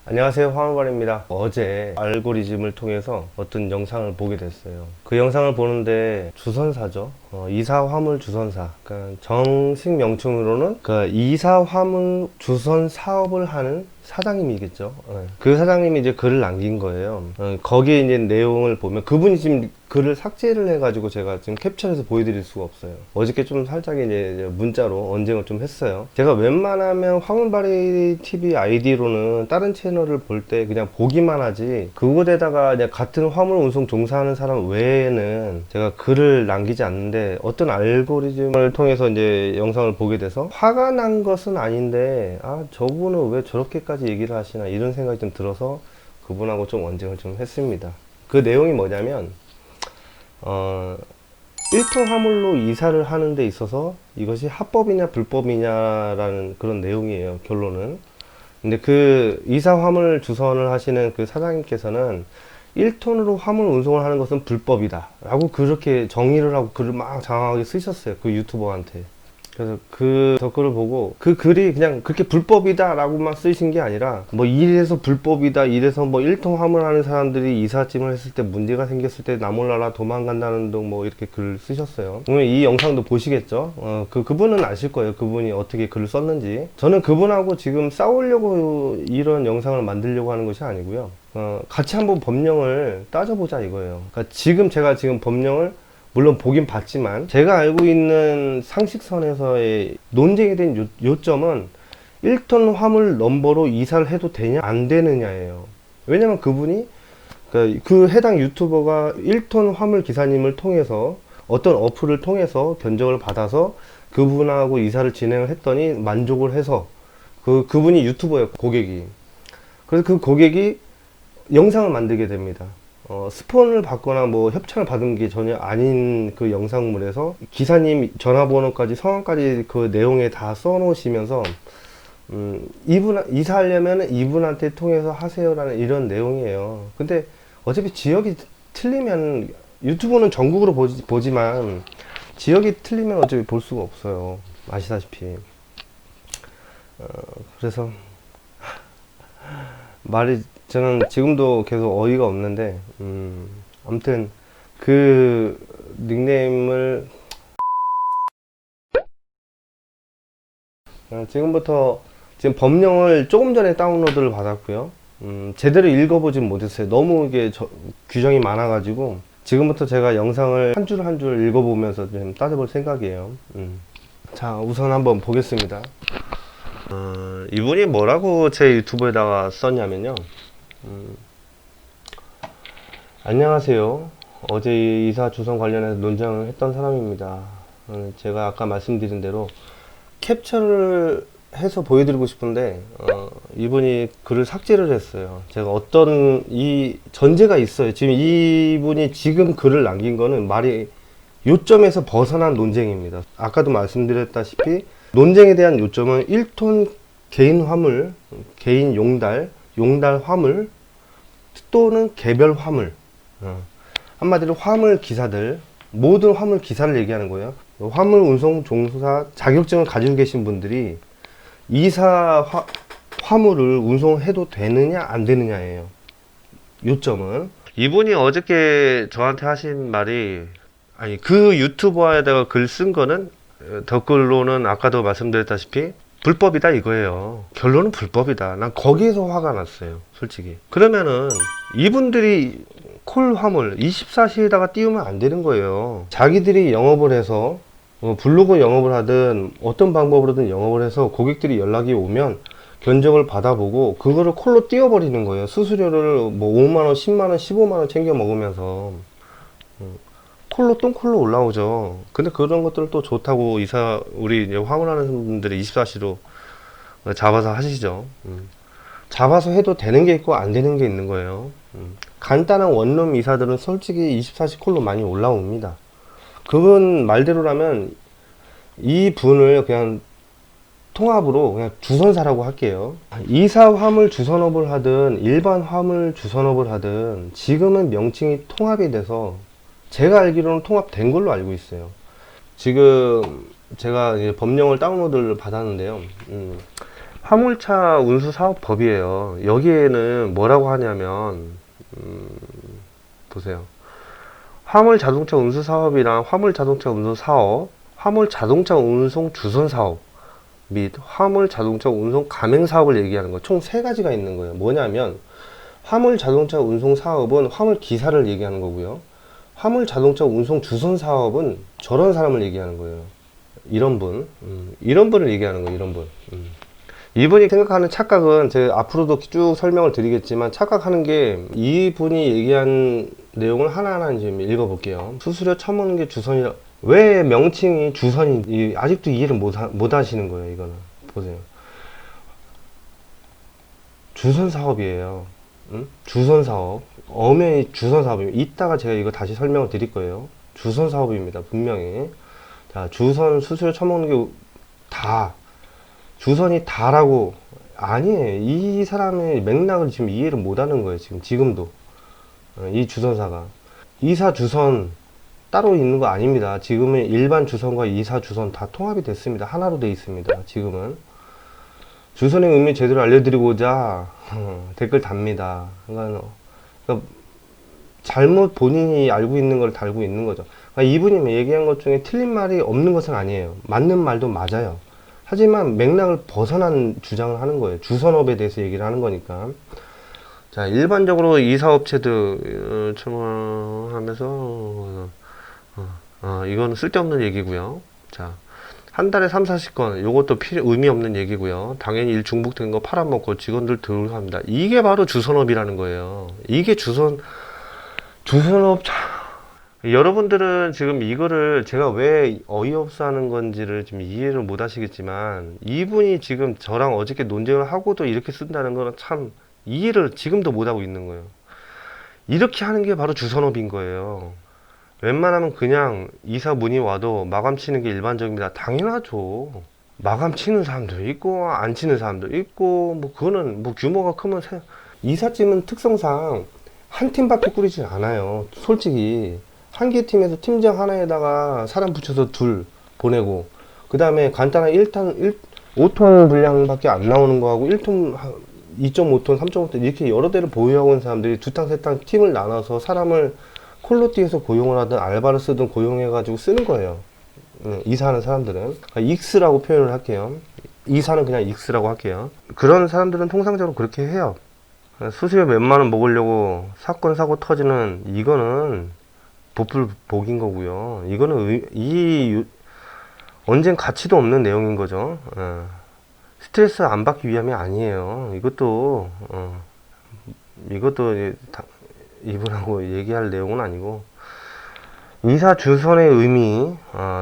안녕하세요, 황원발입니다. 어제 알고리즘을 통해서 어떤 영상을 보게 됐어요. 그 영상을 보는데 주선사죠. 이사화물 주선사. 그러니까 정식 명칭으로는 그 이사화물 주선 사업을 하는 사장님이겠죠. 그 사장님이 이제 글을 남긴 거예요. 거기에 이제 내용을 보면 그분이 지금 글을 삭제를 해가지고 제가 지금 캡처해서 보여드릴 수가 없어요. 어저께 좀 살짝 이제 문자로 언쟁을 좀 했어요. 제가 웬만하면 황은바리 TV 아이디로는 다른 채널을 볼 때 그냥 보기만 하지, 그곳에다가 그냥 같은 화물 운송 종사하는 사람 외에는 제가 글을 남기지 않는데, 어떤 알고리즘을 통해서 이제 영상을 보게 돼서 화가 난 것은 아닌데, 아, 저분은 왜 저렇게까지 얘기를 하시나 이런 생각이 좀 들어서 그분하고 좀 언쟁을 좀 했습니다. 그 내용이 뭐냐면 1톤 화물로 이사를 하는 데 있어서 이것이 합법이냐 불법이냐라는 그런 내용이에요, 결론은. 근데 그 이사 화물 주선을 하시는 그 사장님께서는 1톤으로 화물 운송을 하는 것은 불법이다 라고 그렇게 정의를 하고 글을 막 장황하게 쓰셨어요, 그 유튜버한테. 그래서 그 댓글을 보고 그 글이 그냥 그렇게 불법이다 라고만 쓰신 게 아니라, 뭐 이래서 불법이다, 이래서 뭐 1톤 화물하는 사람들이 이삿짐을 했을 때 문제가 생겼을 때 나 몰라라 도망간다는 등 뭐 이렇게 글을 쓰셨어요. 오늘 이 영상도 보시겠죠. 그분은 아실 거예요, 그분이 어떻게 글을 썼는지. 저는 그분하고 지금 싸우려고 이런 영상을 만들려고 하는 것이 아니고요, 같이 한번 법령을 따져보자 이거예요. 그러니까 제가 지금 법령을 물론 보긴 봤지만, 제가 알고 있는 상식선에서의 논쟁이 된 요점은 1톤 화물 넘버로 이사를 해도 되냐 안 되느냐예요. 왜냐면 그분이 그 해당 유튜버가 1톤 화물 기사님을 통해서 어떤 어플을 통해서 견적을 받아서 그분하고 이사를 진행을 했더니 만족을 해서, 그분이 유튜버예요, 고객이. 그래서 그 고객이 영상을 만들게 됩니다. 스폰을 받거나 뭐 협찬을 받은 게 전혀 아닌 그 영상물에서 기사님 전화번호까지 성함까지 그 내용에 다 써놓으시면서 이분 이사하려면 이분한테 통해서 하세요라는 이런 내용이에요. 근데 어차피 지역이 틀리면, 유튜브는 전국으로 보지만 지역이 틀리면 어차피 볼 수가 없어요, 아시다시피. 그래서 저는 지금도 계속 어이가 없는데, 아무튼 그 닉네임을 지금 법령을 조금 전에 다운로드를 받았고요. 제대로 읽어보진 못했어요. 너무 이게 규정이 많아가지고 지금부터 제가 영상을 한 줄 한 줄 읽어보면서 좀 따져볼 생각이에요. 자, 우선 한번 보겠습니다. 이분이 뭐라고 제 유튜브에다가 썼냐면요. 안녕하세요. 어제 이사 주선 관련해서 논쟁을 했던 사람입니다. 제가 아까 말씀드린 대로 캡처를 해서 보여드리고 싶은데, 이분이 글을 삭제를 했어요. 제가 이 전제가 있어요. 지금 이분이 지금 글을 남긴 거는 요점에서 벗어난 논쟁입니다. 아까도 말씀드렸다시피 논쟁에 대한 요점은 1톤 개인 화물, 개인 용달 화물 또는 개별 화물, 한마디로 화물 기사들, 모든 화물 기사를 얘기하는 거예요. 화물 운송 종사 자격증을 가지고 계신 분들이 화물을 운송해도 되느냐 안 되느냐예요. 요점은 이분이 어저께 저한테 하신 말이, 아니, 그 유튜버에다가 글 쓴 거는 댓글로는 아까도 말씀드렸다시피 불법이다 이거예요. 결론은 불법이다. 난 거기에서 화가 났어요, 솔직히. 그러면은 이분들이 콜 화물 24시에다가 띄우면 안 되는 거예요. 자기들이 영업을 해서 블로그 영업을 하든 어떤 방법으로든 영업을 해서 고객들이 연락이 오면 견적을 받아보고 그거를 콜로 띄워버리는 거예요. 수수료를 뭐 5만원, 10만원, 15만원 챙겨 먹으면서 콜로 똥콜로 올라오죠. 근데 그런 것들을 또 좋다고 우리 이제 화물하는 분들이 24시로 잡아서 하시죠. 잡아서 해도 되는 게 있고 안 되는 게 있는 거예요. 간단한 원룸 이사들은 솔직히 24시 콜로 많이 올라옵니다. 그분 말대로라면 이 분을 그냥 통합으로 그냥 주선사라고 할게요. 이사 화물 주선업을 하든 일반 화물 주선업을 하든 지금은 명칭이 통합이 돼서, 제가 알기로는 통합된 걸로 알고 있어요. 지금 제가 이제 법령을 다운로드를 받았는데요. 화물차 운수 사업법이에요. 여기에는 뭐라고 하냐면, 보세요. 화물 자동차 운수 사업이랑 화물 자동차 운송 사업, 화물 자동차 운송 주선 사업 및 화물 자동차 운송 가맹 사업을 얘기하는 거 총 세 가지가 있는 거예요. 뭐냐면 화물 자동차 운송 사업은 화물 기사를 얘기하는 거고요. 화물 자동차 운송 주선 사업은 저런 사람을 얘기하는 거예요. 이런 분, 이런 분을 얘기하는 거예요. 이런 분. 이분이 생각하는 착각은 제가 앞으로도 쭉 설명을 드리겠지만 착각하는 게 이분이 얘기한 내용을 하나하나 이제 읽어볼게요. 수수료 처먹는 게 주선이라 왜 명칭이 주선이 아직도 이해를 못 하시는 거예요. 이거는 보세요. 주선 사업이에요. 주선 사업. 엄연히 주선 사업입니다. 이따가 제가 이거 다시 설명을 드릴 거예요. 주선 사업입니다. 분명히. 자, 주선 수수료 처먹는 게 다 주선이 다라고 아니에요. 이 사람의 맥락을 지금 이해를 못하는 거예요. 지금도 이 주선사가 이사 주선 따로 있는 거 아닙니다. 지금은 일반 주선과 이사 주선 다 통합이 됐습니다. 하나로 돼 있습니다. 지금은 주선의 의미 제대로 알려드리고자 댓글 답니다. 그러니까 잘못 본인이 알고 있는 걸 달고 있는 거죠. 그러니까 이분이 얘기한 것 중에 틀린 말이 없는 것은 아니에요. 맞는 말도 맞아요. 하지만 맥락을 벗어난 주장을 하는 거예요. 주선업에 대해서 얘기를 하는 거니까. 자, 일반적으로 이사업체들 하면서 이거는 쓸데없는 얘기고요. 자, 한 달에 3, 40건 요것도 의미 없는 얘기고요. 당연히 일 중복된 거 팔아먹고 직원들 들어갑니다. 이게 바로 주선업이라는 거예요. 이게 주선업. 여러분들은 지금 이거를 제가 왜 어이없어 하는 건지를 지금 이해를 못 하시겠지만 이분이 지금 저랑 어저께 논쟁을 하고도 이렇게 쓴다는 거는 참 이해를 지금도 못 하고 있는 거예요. 이렇게 하는 게 바로 주선업인 거예요. 웬만하면 그냥 이사 문의 와도 마감 치는 게 일반적입니다. 당연하죠. 마감 치는 사람도 있고 안 치는 사람도 있고 뭐 그거는 뭐 규모가 크면 이삿짐은 특성상 한 팀밖에 꾸리지 않아요. 솔직히 한 개 팀에서 팀장 하나에다가 사람 붙여서 둘 보내고 그 다음에 간단한 5톤 분량밖에 안 나오는 거하고 1톤 2.5톤 3.5톤 이렇게 여러 대를 보유하고 있는 사람들이 두 탕 세 탕 팀을 나눠서 사람을 콜로티에서 고용을 하든 알바를 쓰든 고용해 가지고 쓰는 거예요. 이사하는 사람들은 익스라고 표현을 할게요. 이사는 그냥 익스라고 할게요. 그런 사람들은 통상적으로 그렇게 해요. 수수료 몇만 원 먹으려고 사건 사고 터지는 이거는 복인 거고요. 이거는 언젠 가치도 없는 내용인 거죠. 스트레스 안 받기 위함이 아니에요. 이것도 이분하고 얘기할 내용은 아니고 이사 주선의 의미,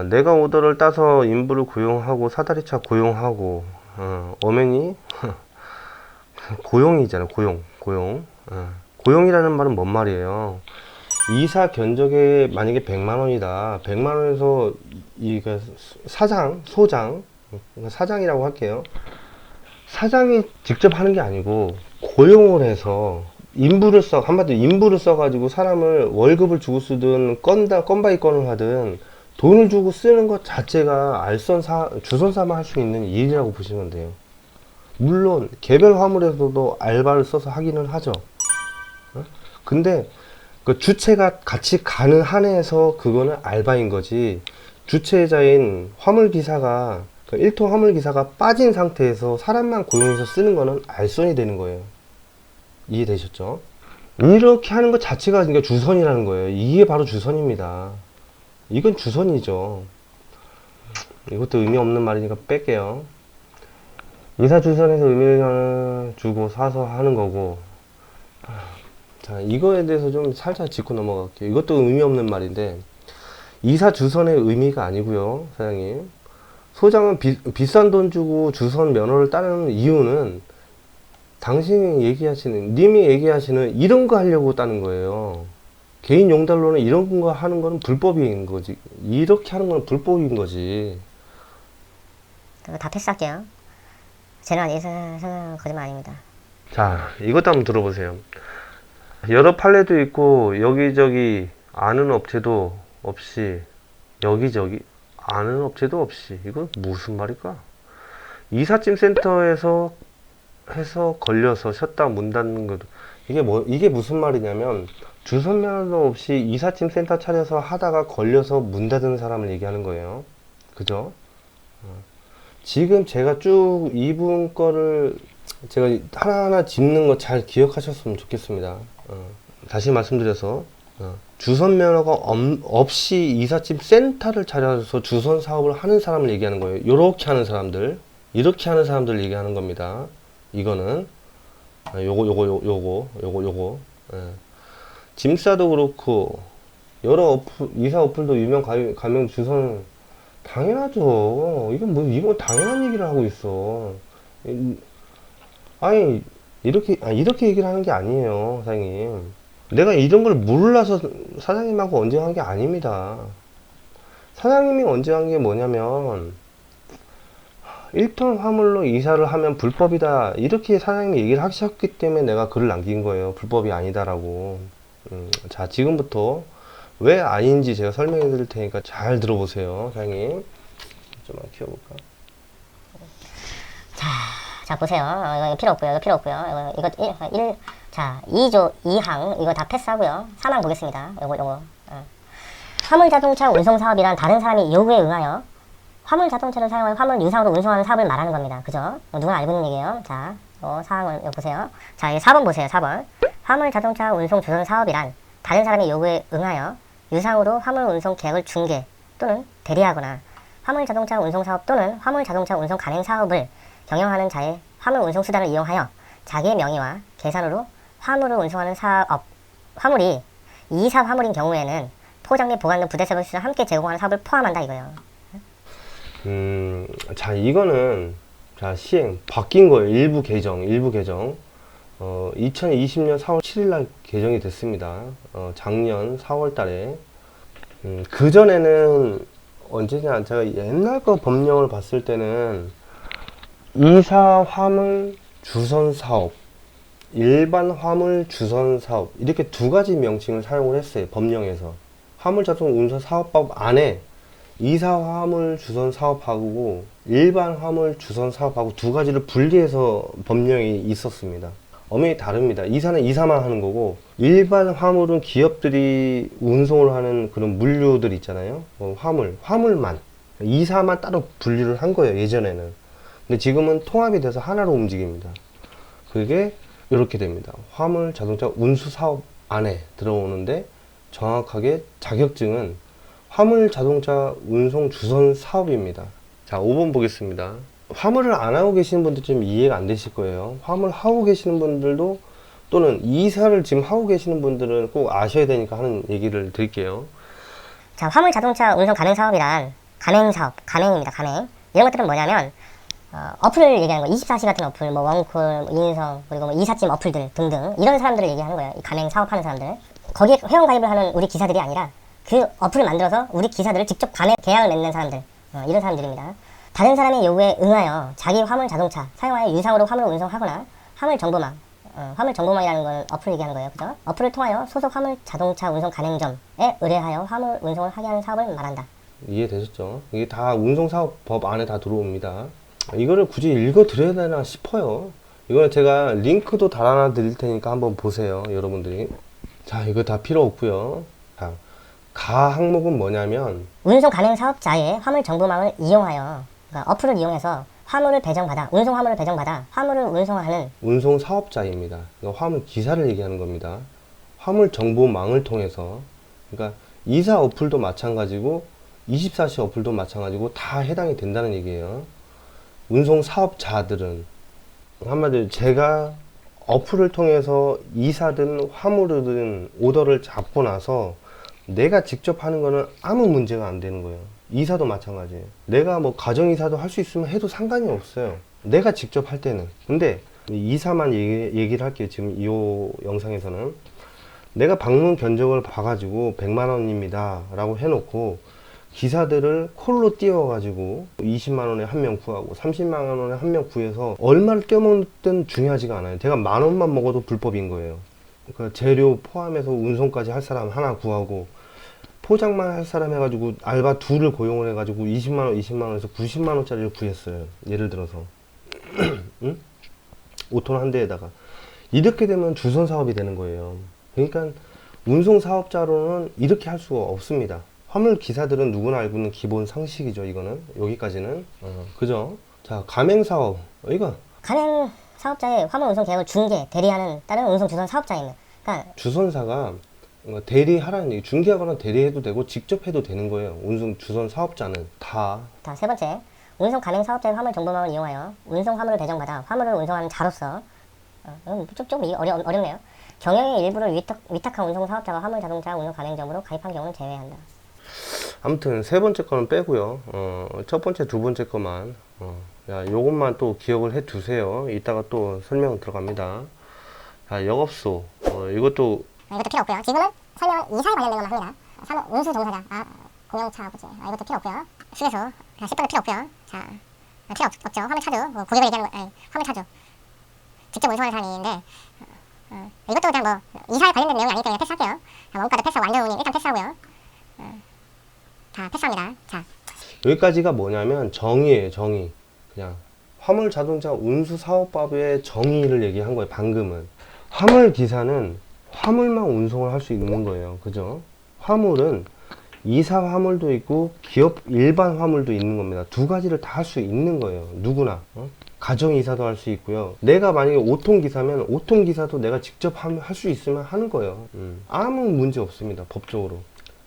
내가 오더를 따서 인부를 고용하고 사다리차 고용하고 엄연히 고용이잖아요. 고용이라는 말은 뭔 말이에요? 이사 견적에 만약에 100만 원이다. 100만 원에서 사장이라고 할게요. 사장이 직접 하는 게 아니고 고용을 해서 한마디로 인부를 써가지고 사람을 월급을 주고 쓰든 건바이 건을 하든 돈을 주고 쓰는 것 자체가 주선사만 할 수 있는 일이라고 보시면 돼요. 물론 개별 화물에서도 알바를 써서 하기는 하죠. 근데 그 주체가 같이 가는 한에서 그거는 알바인 거지. 주체자인 화물기사가 1톤 화물기사가 빠진 상태에서 사람만 고용해서 쓰는 거는 알선이 되는 거예요. 이해되셨죠? 이렇게 하는 것 자체가 그러니까 주선이라는 거예요. 이게 바로 주선입니다. 이건 주선이죠. 이것도 의미 없는 말이니까 뺄게요. 이사 주선에서 의미를 주고 사서 하는 거고. 자, 이거에 대해서 좀 살짝 짚고 넘어갈게요. 이것도 의미 없는 말인데 이사 주선의 의미가 아니고요, 사장님. 소장은 비싼 돈 주고 주선 면허를 따는 이유는 님이 얘기하시는 이런 거 하려고 따는 거예요. 개인 용달로는 이런 거 하는 거는 불법인 거지. 이렇게 하는 건 불법인 거지. 다 패스할게요. 쟤는 아니서 거짓말 아닙니다. 자, 이것도 한번 들어보세요. 여러 판례도 있고 여기저기 아는 업체도 없이 여기저기 아는 업체도 없이 이건 무슨 말일까? 이삿짐 센터에서 해서 걸려서 쉬었다 문 닫는 것, 이게 무슨 말이냐면, 주선면허도 없이 이삿짐 센터 차려서 하다가 걸려서 문 닫은 사람을 얘기하는 거예요. 그죠? 지금 제가 쭉 이분 거를 제가 하나하나 짚는 거 잘 기억하셨으면 좋겠습니다. 다시 말씀드려서, 주선면허가 없이 이삿짐 센터를 차려서 주선 사업을 하는 사람을 얘기하는 거예요. 이렇게 하는 사람들, 이렇게 하는 사람들 얘기하는 겁니다. 이거는 요거 짐싸도 그렇고 여러 이사 어플도 유명 가명 주선 당연하죠. 이건 당연한 얘기를 하고 있어. 아니 이렇게 얘기를 하는 게 아니에요, 사장님. 내가 이런 걸 몰라서 사장님하고 언쟁한 게 아닙니다. 사장님이 언쟁한 게 뭐냐면 1톤 화물로 이사를 하면 불법이다, 이렇게 사장님이 얘기를 하셨기 때문에 내가 글을 남긴 거예요. 불법이 아니다라고. 자, 지금부터 왜 아닌지 제가 설명해 드릴 테니까 잘 들어보세요, 사장님. 좀만 키워볼까? 자, 보세요. 이거 필요 없고요. 이거 필요 없고요. 이거 자, 2조 2항, 이거 다 패스하고요. 3항 보겠습니다. 요거. 화물 자동차 운송 사업이란 다른 사람이 요구에 응하여 화물 자동차를 사용하여 화물 유상으로 운송하는 사업을 말하는 겁니다. 그죠? 누구나 알고 있는 얘기예요. 자, 사항을 보세요. 자, 이 4번 보세요. 4번. 화물 자동차 운송 주선 사업이란 다른 사람의 요구에 응하여 유상으로 화물 운송 계약을 중개 또는 대리하거나 화물 자동차 운송 사업 또는 화물 자동차 운송 간행 사업을 경영하는 자의 화물 운송 수단을 이용하여 자기의 명의와 계산으로 화물을 운송하는 사업, 화물이 이사 화물인 경우에는 포장 및 보관 등 부대 서비스를 함께 제공하는 사업을 포함한다 이거예요. 자, 이거는 시행 바뀐 거예요. 일부 개정 2020년 4월 7일 날 개정이 됐습니다. 작년 4월 달에. 그전에는 언제냐, 제가 옛날 거 법령을 봤을 때는 이사 화물 주선 사업, 일반 화물 주선 사업, 이렇게 두 가지 명칭을 사용을 했어요. 법령에서. 화물 자동 운송 사업법 안에 이사 화물 주선 사업하고 일반 화물 주선 사업하고 두 가지를 분리해서 법령이 있었습니다. 엄연히 다릅니다. 이사는 이사만 하는 거고, 일반 화물은 기업들이 운송을 하는 그런 물류들 있잖아요. 화물만. 이사만 따로 분리를 한 거예요, 예전에는. 근데 지금은 통합이 돼서 하나로 움직입니다. 그게 이렇게 됩니다. 화물 자동차 운수 사업 안에 들어오는데, 정확하게 자격증은 화물 자동차 운송 주선 사업입니다. 자, 5번 보겠습니다. 화물을 안 하고 계시는 분들 좀 이해가 안 되실 거예요. 화물 하고 계시는 분들도, 또는 이사를 지금 하고 계시는 분들은 꼭 아셔야 되니까 하는 얘기를 드릴게요. 자, 화물 자동차 운송 가맹 사업이란 가맹 사업, 가맹입니다. 가맹. 이런 것들은 뭐냐면 어플을 얘기하는 거예요. 24시 같은 어플, 뭐 원콜, 인성, 그리고 뭐 이삿짐 어플들 등등, 이런 사람들을 얘기하는 거예요. 이 가맹 사업하는 사람들. 거기에 회원 가입을 하는 우리 기사들이 아니라 그 어플을 만들어서 우리 기사들을 직접 가맹 계약을 맺는 사람들, 이런 사람들입니다. 다른 사람의 요구에 응하여 자기 화물 자동차 사용하여 유상으로 화물을 운송하거나 화물 정보망, 화물 정보망이라는 건 어플 얘기하는 거예요. 그죠? 어플을 통하여 소속 화물 자동차 운송 가맹점에 의뢰하여 화물 운송을 하게 하는 사업을 말한다. 이해되셨죠? 이게 다 운송사업법 안에 다 들어옵니다. 이거를 굳이 읽어 드려야 되나 싶어요. 이거는 제가 링크도 달아놔 드릴 테니까 한번 보세요, 여러분들이. 자, 이거 다 필요 없고요. 자, 가 항목은 뭐냐면 운송 가맹 사업자의 화물 정보망을 이용하여, 그러니까 어플을 이용해서 화물을 배정받아, 운송 화물을 배정받아 화물을 운송하는 운송 사업자입니다. 그러니까 화물 기사를 얘기하는 겁니다. 화물 정보망을 통해서, 그러니까 이사 어플도 마찬가지고 24시 어플도 마찬가지고 다 해당이 된다는 얘기예요. 운송 사업자들은 한마디로 제가 어플을 통해서 이사든 화물이든 오더를 잡고 나서 내가 직접 하는 거는 아무 문제가 안 되는 거예요. 이사도 마찬가지예요. 내가 뭐 가정이사도 할 수 있으면 해도 상관이 없어요. 내가 직접 할 때는. 근데 이사만 얘기를 할게요. 지금 이 영상에서는 내가 방문 견적을 봐가지고 100만 원입니다 라고 해놓고 기사들을 콜로 띄워가지고 20만 원에 한 명 구하고 30만 원에 한 명 구해서 얼마를 떼먹든 중요하지가 않아요. 제가 만 원만 먹어도 불법인 거예요. 그러니까 재료 포함해서 운송까지 할 사람 하나 구하고 포장만 할 사람 해가지고 알바 둘을 고용을 해가지고 20만 원에서 90만 원짜리를 구했어요. 예를 들어서. 응? 5톤 한 대에다가. 이렇게 되면 주선 사업이 되는 거예요. 그러니까 운송 사업자로는 이렇게 할 수가 없습니다. 화물 기사들은 누구나 알고 있는 기본 상식이죠. 이거는 여기까지는 그죠? 자, 가맹 사업 이거 가맹 사업자의 화물 운송 계약을 중개, 대리하는 다른 운송 주선 사업자입니다. 그러니까 주선사가 대리하라는 얘기, 중개하거나 대리해도 되고 직접 해도 되는 거예요. 운송 주선 사업자는 다. 자, 세 번째, 운송 가맹 사업자의 화물 정보망을 이용하여 운송 화물을 배정받아 화물을 운송하는 자로서 좀 어렵네요. 경영의 일부를 위탁한 운송 사업자가 화물 자동차 운송 가맹점으로 가입한 경우는 제외한다. 아무튼 세 번째 거는 빼고요. 첫 번째, 두 번째 거만 야, 요것만 또 기억을 해 두세요. 이따가 또 설명 들어갑니다. 자, 영업소 이것도 필요 없고요. 지금은 설명은 이사에 관련된 것만 합니다. 운수 종사자, 공용차 아버지, 이것도 필요 없고요. 휴게소, 10번도 필요 없고요. 자, 필요 없죠. 화물 차주, 고객을 얘기하는 거, 화물 차주. 직접 운송하는 사람인데, 이것도 그냥 이사에 관련된 내용이 아니기 때문에 패스할게요. 원가도 패스하고 안전운임 일단 패스하고요. 다 패스합니다. 자, 여기까지가 뭐냐면 정의예요. 정의. 그냥 화물 자동차 운수 사업법의 정의를 얘기한 거예요. 방금은 화물 기사는 화물만 운송을 할 수 있는 거예요. 그죠? 화물은 이사 화물도 있고 기업 일반 화물도 있는 겁니다. 두 가지를 다 할 수 있는 거예요. 누구나. 가정 이사도 할 수 있고요. 내가 만약에 5톤 기사면 5톤 기사도 내가 직접 할 수 있으면 하는 거예요. 아무 문제 없습니다. 법적으로.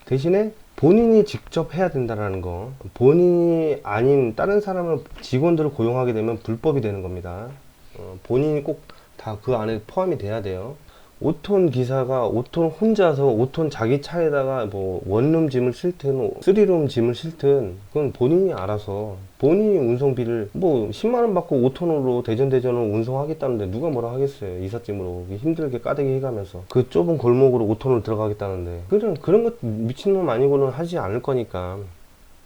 대신에 본인이 직접 해야 된다라는 거. 본인이 아닌 다른 사람을 직원들을 고용하게 되면 불법이 되는 겁니다. 본인이 꼭 다 그 안에 포함이 돼야 돼요. 5톤 기사가 5톤 혼자서 5톤 자기 차에다가 뭐 원룸 짐을 실든 3룸 짐을 실든 그건 본인이 알아서 본인이 운송비를 뭐 10만원 받고 5톤으로 대전으로 운송하겠다는데 누가 뭐라 하겠어요. 이삿짐으로 힘들게 까대기 해가면서 그 좁은 골목으로 5톤으로 들어가겠다는데 그런 것 미친놈 아니고는 하지 않을 거니까.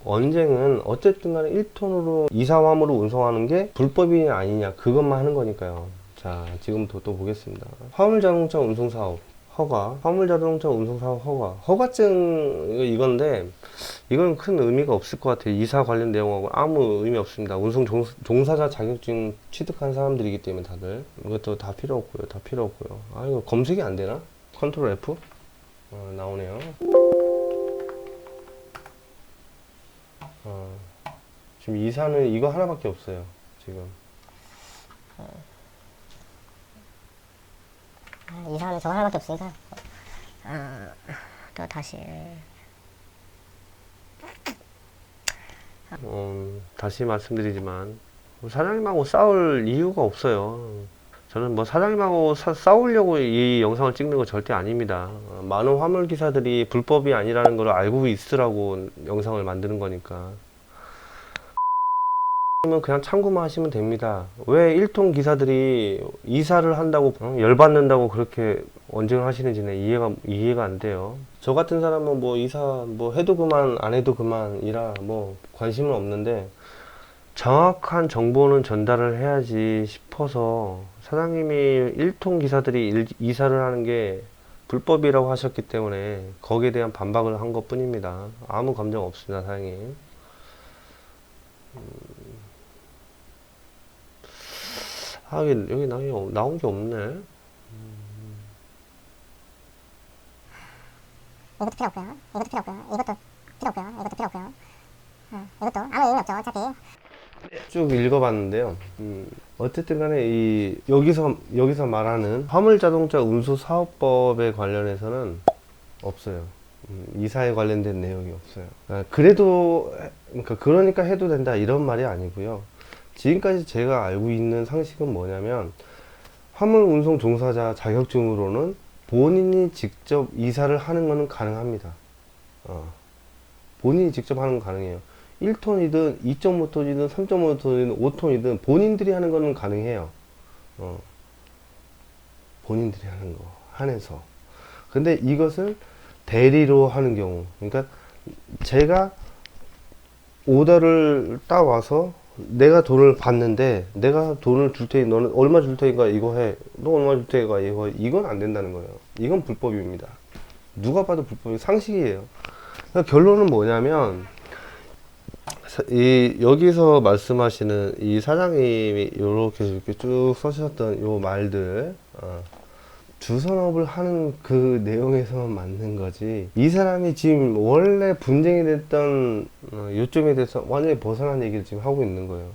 언쟁은 어쨌든 간에 1톤으로 이사함으로 운송하는 게 불법이냐 아니냐 그것만 하는 거니까요. 자, 지금부터 또 보겠습니다. 화물자동차 운송사업 허가, 화물자동차 운송사업 허가증 이건데 이건 큰 의미가 없을 것 같아요. 이사 관련 내용하고 아무 의미 없습니다. 운송 종사자 자격증 취득한 사람들이기 때문에 다들 이것도 다 필요 없고요. 다 필요 없고요. 아, 이거 검색이 안 되나? 컨트롤 F 나오네요. 지금 이사는 이거 하나밖에 없어요. 지금. 이사는 저거 하나밖에 없으니까 또 다시 다시 말씀드리지만 사장님하고 싸울 이유가 없어요. 저는 뭐 사장님하고 싸우려고 이 영상을 찍는 거 절대 아닙니다. 많은 화물 기사들이 불법이 아니라는 걸 알고 있으라고 영상을 만드는 거니까. 그냥 참고만 하시면 됩니다. 왜 1톤 기사들이 이사를 한다고 열받는다고 그렇게 언쟁을 하시는지는 이해가 안 돼요. 저 같은 사람은 뭐 이사 뭐 해도 그만 안 해도 그만이라 뭐 관심은 없는데 정확한 정보는 전달을 해야지 싶어서 사장님이 1톤 기사들이 이사를 하는 게 불법이라고 하셨기 때문에 거기에 대한 반박을 한 것 뿐입니다. 아무 감정 없습니다, 사장님. 여기 나온 게 없네. 이것도 필요 없고요. 이것도 필요 없고요. 이것도 필요 없고요. 이것도 필요 없고요. 이것도 아무 의미 없죠. 어차피 쭉 읽어봤는데요. 어쨌든 간에 여기서 말하는 화물자동차 운수사업법에 관련해서는 없어요. 이사에 관련된 내용이 없어요. 그러니까 해도 된다 이런 말이 아니고요. 지금까지 제가 알고 있는 상식은 뭐냐면 화물 운송 종사자 자격증으로는 본인이 직접 이사를 하는 것은 가능합니다. 본인이 직접 하는 건 가능해요. 1톤이든 2.5톤이든 3.5톤이든 5톤이든 본인들이 하는 거는 가능해요. 본인들이 하는 거 한해서. 근데 이것을 대리로 하는 경우, 그러니까 제가 오더를 따와서 내가 돈을 받는데 내가 돈을 줄 테니 너는 얼마 줄 테니까 이거 해. 너 얼마 줄 테니까 이거 해. 이건 안 된다는 거예요. 이건 불법입니다. 누가 봐도 불법이 상식이에요. 그러니까 결론은 뭐냐면 여기서 말씀하시는 이 사장님이 이렇게 쭉 써주셨던 요 말들, 주선업을 하는 그 내용에서만 맞는 거지, 이 사람이 지금 원래 분쟁이 됐던 요점에 대해서 완전히 벗어난 얘기를 지금 하고 있는 거예요.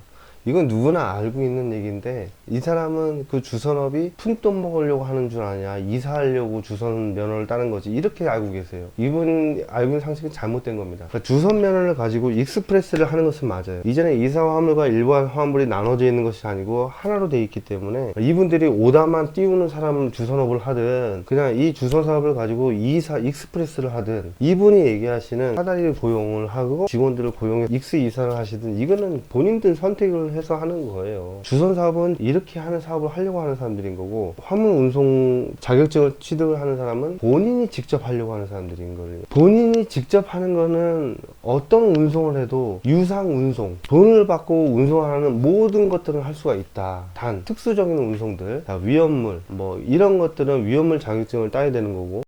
이건 누구나 알고 있는 얘기인데, 이 사람은 그 주선업이 푼돈 먹으려고 하는 줄 아냐, 이사하려고 주선 면허를 따는 거지, 이렇게 알고 계세요. 이분 알고 있는 상식이 잘못된 겁니다. 그러니까 주선 면허를 가지고 익스프레스를 하는 것은 맞아요. 이전에 이사 화물과 일반 화물이 나눠져 있는 것이 아니고 하나로 돼 있기 때문에, 이분들이 오다만 띄우는 사람 주선업을 하든 그냥 이 주선 사업을 가지고 이사 익스프레스를 하든, 이분이 얘기하시는 사다리를 고용을 하고 직원들을 고용해 익스 이사를 하시든, 이거는 본인들 선택을 해서 하는 거예요. 주선 사업은 이렇게 하는 사업을 하려고 하는 사람들인 거고, 화물 운송 자격증을 취득을 하는 사람은 본인이 직접 하려고 하는 사람들인 거예요. 본인이 직접 하는 거는 어떤 운송을 해도 유상 운송, 돈을 받고 운송하는 모든 것들은 할 수가 있다. 단 특수적인 운송들, 위험물 뭐 이런 것들은 위험물 자격증을 따야 되는 거고.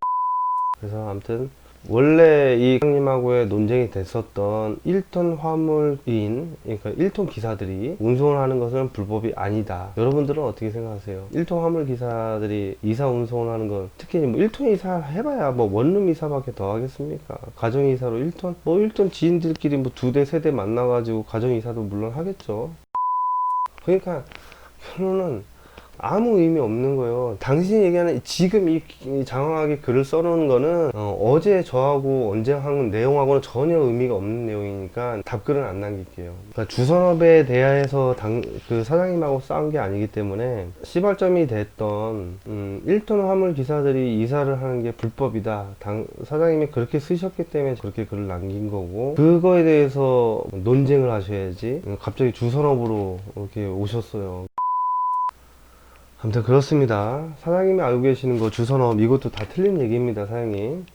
그래서 아무튼 원래 이 사장님하고의 논쟁이 됐었던 1톤 화물인, 그러니까 1톤 기사들이 운송을 하는 것은 불법이 아니다. 여러분들은 어떻게 생각하세요? 1톤 화물 기사들이 이사 운송을 하는 건, 특히 뭐 1톤 이사 해봐야 뭐 원룸 이사밖에 더 하겠습니까? 가정 이사로 1톤? 뭐 1톤 지인들끼리 뭐 2대, 3대 만나가지고 가정 이사도 물론 하겠죠. 그러니까 결론은 아무 의미 없는 거예요. 당신이 얘기하는 지금 이 장황하게 글을 써놓은 거는 어제 저하고 언쟁한 내용하고는 전혀 의미가 없는 내용이니까 답글은 안 남길게요. 그러니까 주선업에 대해서 그 사장님하고 싸운 게 아니기 때문에, 시발점이 됐던 1톤 화물 기사들이 이사를 하는 게 불법이다, 사장님이 그렇게 쓰셨기 때문에 그렇게 글을 남긴 거고, 그거에 대해서 논쟁을 하셔야지 갑자기 주선업으로 이렇게 오셨어요. 아무튼 그렇습니다. 사장님이 알고 계시는 거 주선업, 이것도 다 틀린 얘기입니다. 사장님,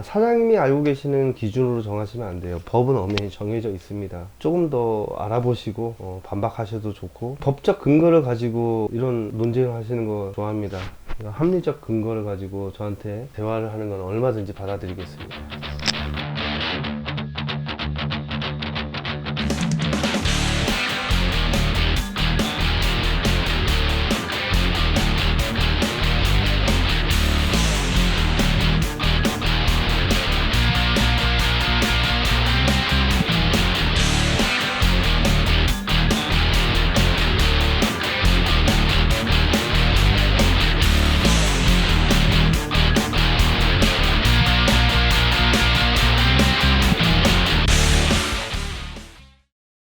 사장님이 알고 계시는 기준으로 정하시면 안 돼요. 법은 엄연히 정해져 있습니다. 조금 더 알아보시고 반박하셔도 좋고, 법적 근거를 가지고 이런 논쟁을 하시는 거 좋아합니다. 합리적 근거를 가지고 저한테 대화를 하는 건 얼마든지 받아들이겠습니다.